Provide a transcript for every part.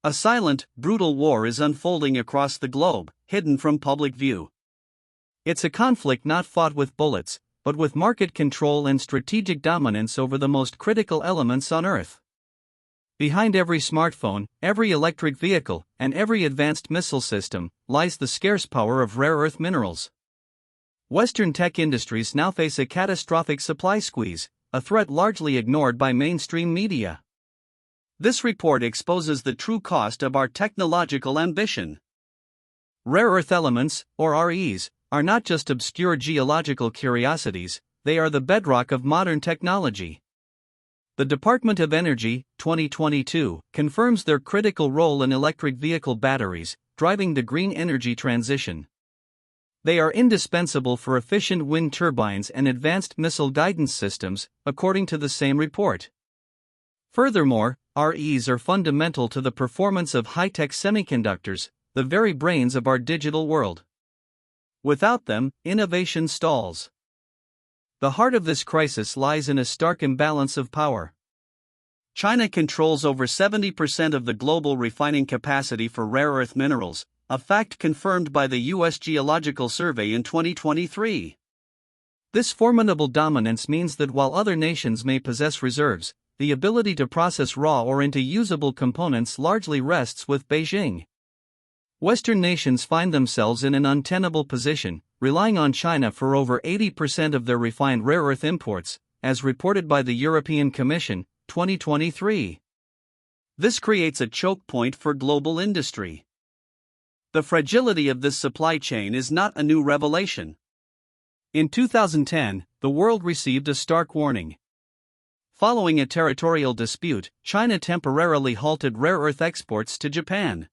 A silent, brutal war is unfolding across the globe, hidden from public view. It's a conflict not fought with bullets, but with market control and strategic dominance over the most critical elements on Earth. Behind every smartphone, every electric vehicle, and every advanced missile system lies the scarce power of rare earth minerals. Western tech industries now face a catastrophic supply squeeze, a threat largely ignored by mainstream media. This report exposes the true cost of our technological ambition. Rare earth elements, or REs, are not just obscure geological curiosities, they are the bedrock of modern technology. The Department of Energy, 2022, confirms their critical role in electric vehicle batteries, driving the green energy transition. They are indispensable for efficient wind turbines and advanced missile guidance systems, according to the same report. Furthermore, REs are fundamental to the performance of high-tech semiconductors, the very brains of our digital world. Without them, innovation stalls. The heart of this crisis lies in a stark imbalance of power. China controls over 70% of the global refining capacity for rare earth minerals, a fact confirmed by the U.S. Geological Survey in 2023. This formidable dominance means that while other nations may possess reserves, the ability to process raw or into usable components largely rests with Beijing. Western nations find themselves in an untenable position, relying on China for over 80% of their refined rare earth imports, as reported by the European Commission, 2023. This creates a choke point for global industry. The fragility of this supply chain is not a new revelation. In 2010, the world received a stark warning. Following a territorial dispute, China temporarily halted rare earth exports to Japan.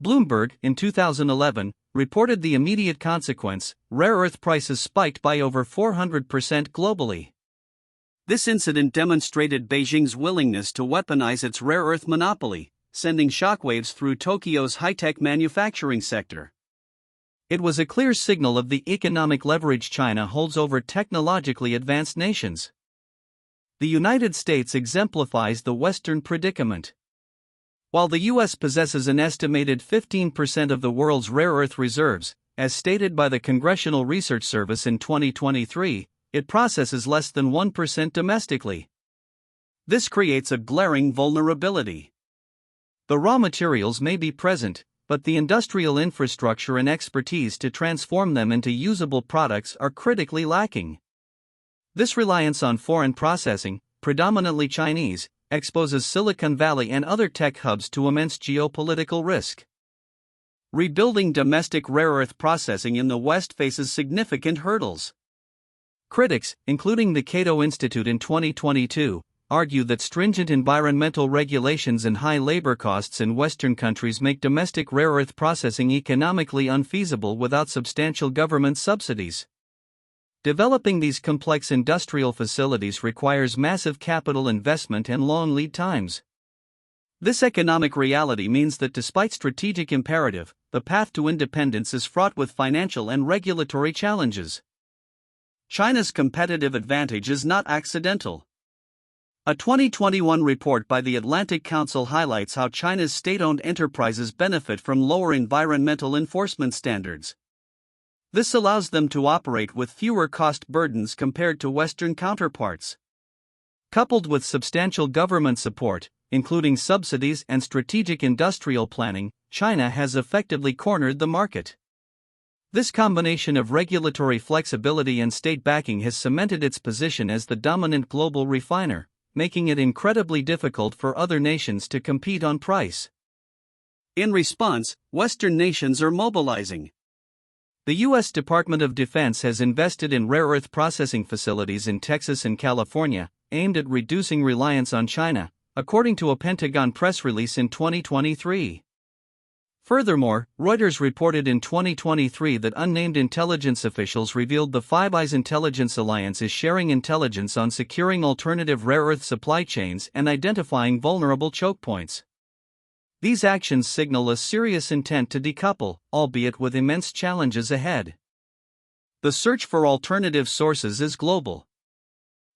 Bloomberg, in 2011, reported the immediate consequence: rare earth prices spiked by over 400% globally. This incident demonstrated Beijing's willingness to weaponize its rare earth monopoly, sending shockwaves through Tokyo's high-tech manufacturing sector. It was a clear signal of the economic leverage China holds over technologically advanced nations. The United States exemplifies the Western predicament. While the U.S. possesses an estimated 15% of the world's rare earth reserves, as stated by the Congressional Research Service in 2023, it processes less than 1% domestically. This creates a glaring vulnerability. The raw materials may be present, but the industrial infrastructure and expertise to transform them into usable products are critically lacking. This reliance on foreign processing, predominantly Chinese, exposes Silicon Valley and other tech hubs to immense geopolitical risk. Rebuilding domestic rare earth processing in the West faces significant hurdles. Critics, including the Cato Institute in 2022, argue that stringent environmental regulations and high labor costs in Western countries make domestic rare earth processing economically unfeasible without substantial government subsidies. Developing these complex industrial facilities requires massive capital investment and long lead times. This economic reality means that despite strategic imperative, the path to independence is fraught with financial and regulatory challenges. China's competitive advantage is not accidental. A 2021 report by the Atlantic Council highlights how China's state-owned enterprises benefit from lower environmental enforcement standards. This allows them to operate with fewer cost burdens compared to Western counterparts. Coupled with substantial government support, including subsidies and strategic industrial planning, China has effectively cornered the market. This combination of regulatory flexibility and state backing has cemented its position as the dominant global refiner, making it incredibly difficult for other nations to compete on price. In response, Western nations are mobilizing. The U.S. Department of Defense has invested in rare earth processing facilities in Texas and California, aimed at reducing reliance on China, according to a Pentagon press release in 2023. Furthermore, Reuters reported in 2023 that unnamed intelligence officials revealed the Five Eyes Intelligence Alliance is sharing intelligence on securing alternative rare earth supply chains and identifying vulnerable choke points. These actions signal a serious intent to decouple, albeit with immense challenges ahead. The search for alternative sources is global.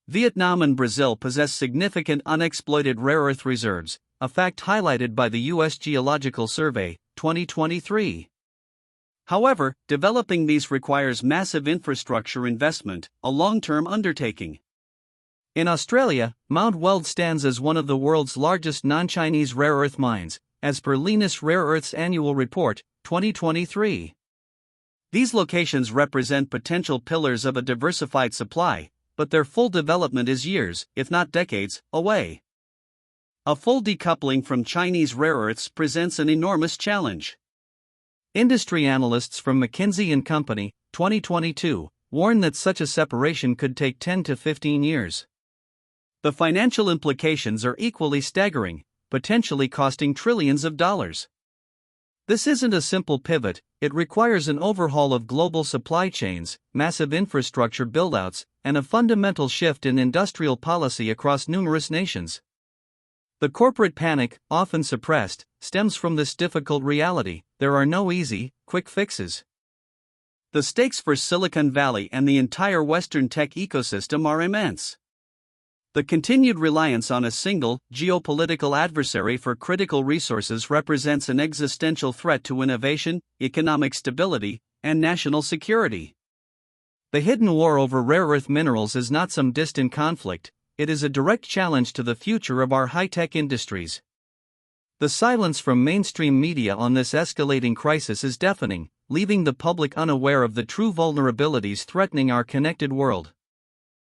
Vietnam and Brazil possess significant unexploited rare earth reserves, a fact highlighted by the U.S. Geological Survey, 2023. However, developing these requires massive infrastructure investment, a long-term undertaking. In Australia, Mount Weld stands as one of the world's largest non-Chinese rare earth mines, as per Lynas Rare Earths Annual Report, 2023. These locations represent potential pillars of a diversified supply, but their full development is years, if not decades, away. A full decoupling from Chinese rare earths presents an enormous challenge. Industry analysts from McKinsey & Company, 2022, warn that such a separation could take 10 to 15 years. The financial implications are equally staggering, potentially costing trillions of dollars. This isn't a simple pivot, it requires an overhaul of global supply chains, massive infrastructure buildouts, and a fundamental shift in industrial policy across numerous nations. The corporate panic, often suppressed, stems from this difficult reality: there are no easy, quick fixes. The stakes for Silicon Valley and the entire Western tech ecosystem are immense. The continued reliance on a single, geopolitical adversary for critical resources represents an existential threat to innovation, economic stability, and national security. The hidden war over rare earth minerals is not some distant conflict, it is a direct challenge to the future of our high-tech industries. The silence from mainstream media on this escalating crisis is deafening, leaving the public unaware of the true vulnerabilities threatening our connected world.